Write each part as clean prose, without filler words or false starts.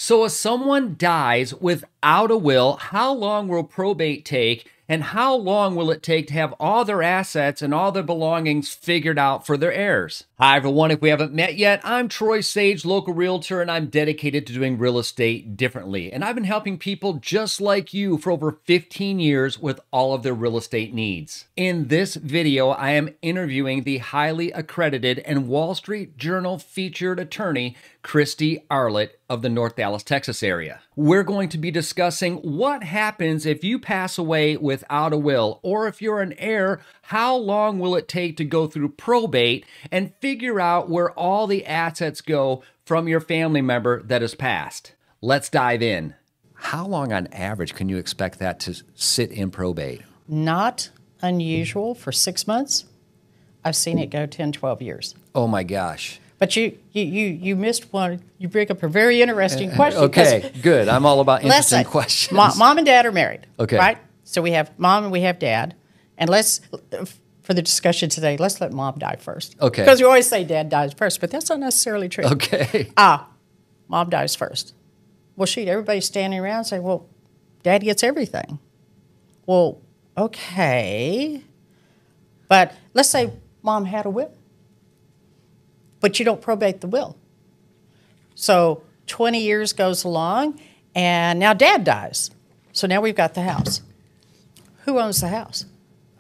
So if someone dies without a will, how long will probate take? And how long will it take to have all their assets and all their belongings figured out for their heirs? Hi, everyone. If we haven't met yet, I'm Troy Sage, local realtor, and I'm dedicated to doing real estate differently. And I've been helping people just like you for over 15 years with all of their real estate needs. In this video, I am interviewing the highly accredited and Wall Street Journal featured attorney, Kristi Arlitt of the North Dallas, Texas area. We're going to be discussing what happens if you pass away without a will, or if you're an heir, how long will it take to go through probate and figure out where all the assets go from your family member that has passed. Let's dive in. How long on average can you expect that to sit in probate? Not unusual for 6 months. I've seen it go 10, 12 years. Oh my gosh. But you missed one. You bring up a very interesting question. Okay, good. I'm all about interesting questions. Mom and dad are married. Okay. Right? So we have mom and we have dad. And for the discussion today, let's let mom die first. Okay. Because we always say dad dies first, but that's not necessarily true. Okay. Mom dies first. Well, shoot, everybody's standing around saying, well, dad gets everything. Well, okay. But let's say mom had a will, but you don't probate the will. So 20 years goes along, and now dad dies. So now we've got the house. Who owns the house?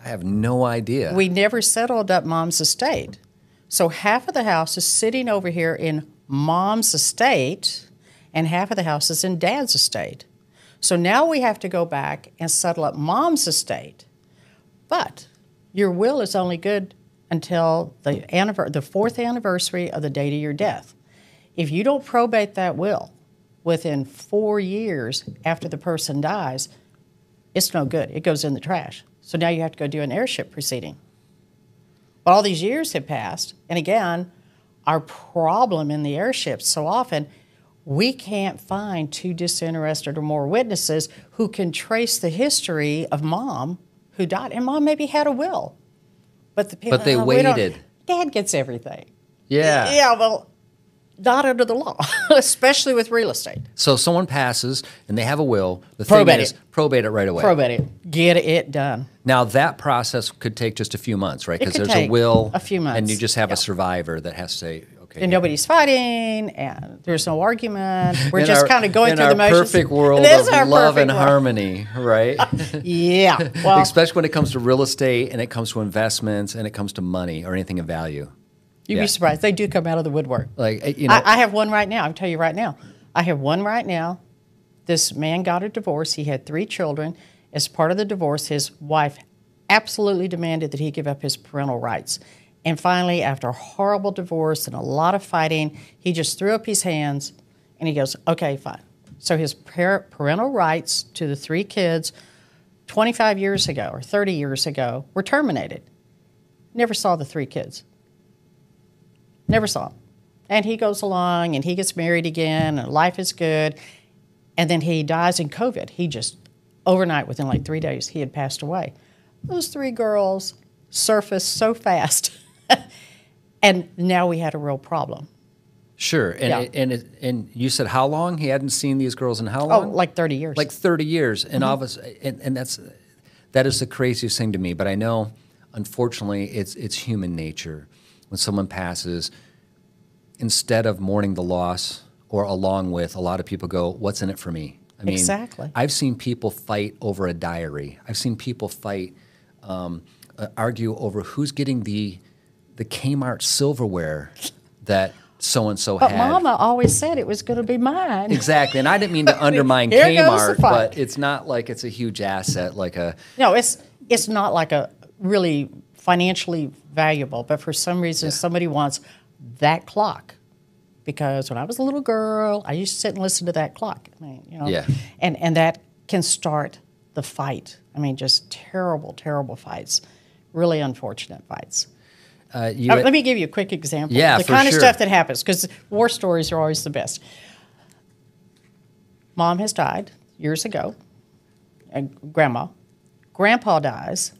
I have no idea. We never settled up mom's estate. So half of the house is sitting over here in mom's estate, and half of the house is in dad's estate. So now we have to go back and settle up mom's estate. But your will is only good until the fourth anniversary of the date of your death. If you don't probate that will within 4 years after the person dies, it's no good. It goes in the trash. So now you have to go do an heirship proceeding. But all these years have passed, and again, our problem in the heirships so often, we can't find two disinterested or more witnesses who can trace the history of mom who died. And mom maybe had a will. But they waited. Dad gets everything. Yeah. Yeah, well, not under the law, especially with real estate. So someone passes and they have a will. The Probate thing is, probate it right away. Probate it. Get it done. Now that process could take just a few months, right? It Because could there's a take will, a few months. and you just have Yeah. a survivor that has to say, okay. And nobody's fighting, and there's no argument. We're just our- kind of going through the in our motions. perfect world It is of our love perfect and world. harmony, right? Yeah. Well, Especially when it comes to real estate, and it comes to investments, and it comes to money or anything of value. you'd Yeah. be surprised. They do come out of the woodwork. Like, you know, I have one right now. I'll tell you right now. I have one right now. This man got a divorce. He had 3 children. As part of the divorce, his wife absolutely demanded that he give up his parental rights. And finally, after a horrible divorce and a lot of fighting, he just threw up his hands and he goes, okay, fine. So his parental rights to the 3 kids 25 years ago or 30 years ago were terminated. Never saw the 3 kids. Never saw him. And he goes along and he gets married again and life is good. And then he dies in COVID. He just, overnight, within like 3 days, he had passed away. Those 3 girls surfaced so fast. And now we had a real problem. sure. And, Yeah. and you said how long? He hadn't seen these girls in how long? Oh, like 30 years. Like 30 years. And and that is the craziest thing to me. But I know, unfortunately, it's human nature. When someone passes, instead of mourning the loss or along with, a lot of people go, what's in it for me? I mean, Exactly. I've seen people fight over a diary. I've seen people fight, argue over who's getting the Kmart silverware that so-and-so But had. Mama always said it was going to be mine. Exactly. And I didn't mean to undermine Here goes the Kmart, fight. but it's not like it's a huge asset like a... No, it's not like a really financially valuable, but for some reason somebody wants that clock. Because when I was a little girl, I used to sit and listen to that clock. I mean, you know, Yeah. and that can start the fight. I mean, just terrible, terrible fights. Really unfortunate fights. Let me give you a quick example. Yeah, the for kind sure. of stuff that happens, because war stories are always the best. Mom has died years ago, and Grandma. Grandpa dies,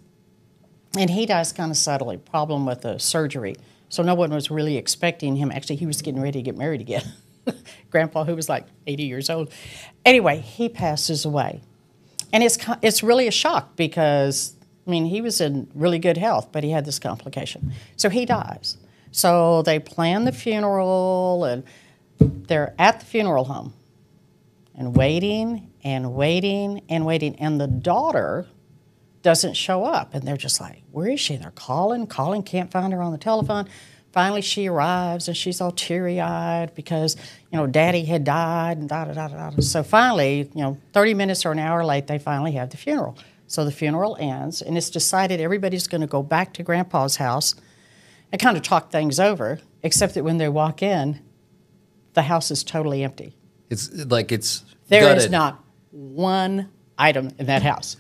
and he dies kind of subtly, problem with the surgery. So no one was really expecting him. Actually, he was getting ready to get married again. Grandpa, who was like 80 years old. Anyway, he passes away. And it's really a shock because, I mean, he was in really good health, but he had this complication. So he dies. So they plan the funeral, and they're at the funeral home and waiting and waiting and waiting. And the daughter doesn't show up. And they're just like, where is she? They're calling, can't find her on the telephone. Finally, she arrives, and she's all teary-eyed because, Daddy had died, and da-da-da-da-da. So finally, 30 minutes or an hour late, they finally have the funeral. So the funeral ends, and it's decided everybody's going to go back to Grandpa's house and kind of talk things over, except that when they walk in, the house is totally empty. It's like it's There gutted. is not one item in that house.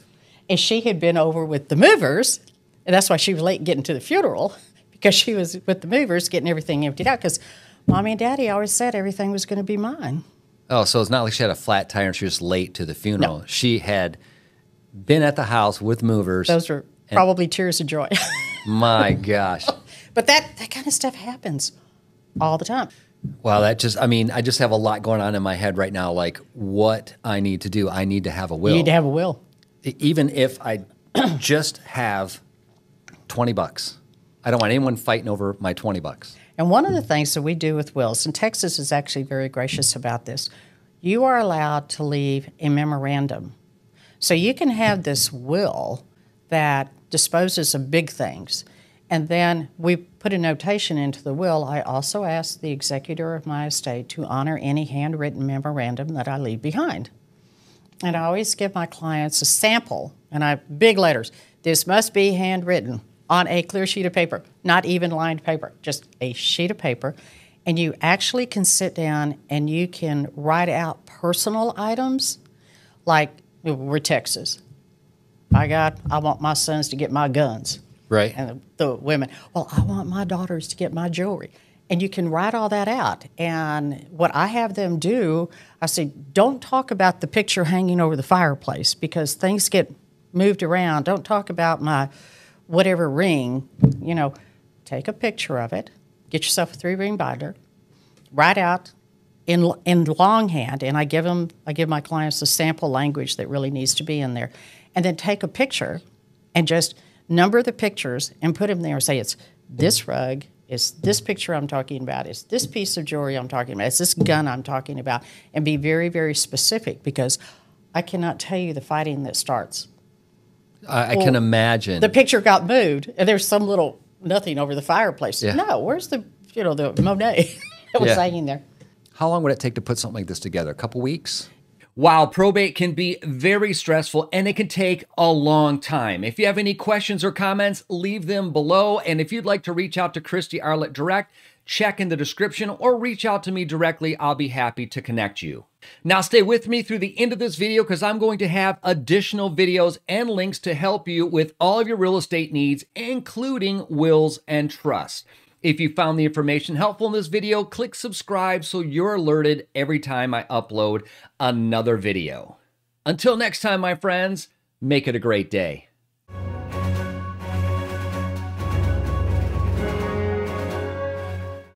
And she had been over with the movers, and that's why she was late getting to the funeral, because she was with the movers getting everything emptied out, because Mommy and Daddy always said everything was going to be mine. Oh, so it's not like she had a flat tire and she was late to the funeral. No. She had been at the house with movers. Those were probably tears of joy. My gosh. But that kind of stuff happens all the time. Wow, I just have a lot going on in my head right now, like what I need to do. I need to have a will. You need to have a will. Even if I just have $20. I don't want anyone fighting over my $20. And one of the things that we do with wills, and Texas is actually very gracious about this, you are allowed to leave a memorandum. So you can have this will that disposes of big things. And then we put a notation into the will. I also ask the executor of my estate to honor any handwritten memorandum that I leave behind. And I always give my clients a sample, and big letters. This must be handwritten on a clear sheet of paper, not even lined paper, just a sheet of paper. And you actually can sit down and you can write out personal items, like we're Texas. By God, I want my sons to get my guns. Right. And the women, well, I want my daughters to get my jewelry. And you can write all that out. And what I have them do, I say, don't talk about the picture hanging over the fireplace because things get moved around. Don't talk about my whatever ring. Take a picture of it, get yourself a 3-ring binder, write out in longhand, and I give my clients the sample language that really needs to be in there. And then take a picture and just number the pictures and put them there and say, it's this rug, it's this picture I'm talking about, it's this piece of jewelry I'm talking about, it's this gun I'm talking about, and be very, very specific because I cannot tell you the fighting that starts. I can imagine. The picture got moved, and there's some little nothing over the fireplace. Yeah. No, where's the Monet that was hanging there? How long would it take to put something like this together? A couple weeks? Wow, probate can be very stressful and it can take a long time. If you have any questions or comments, leave them below. And if you'd like to reach out to Kristi Arlitt direct, check in the description or reach out to me directly. I'll be happy to connect you. Now stay with me through the end of this video because I'm going to have additional videos and links to help you with all of your real estate needs, including wills and trusts. If you found the information helpful in this video, click subscribe so you're alerted every time I upload another video. Until next time, my friends, make it a great day.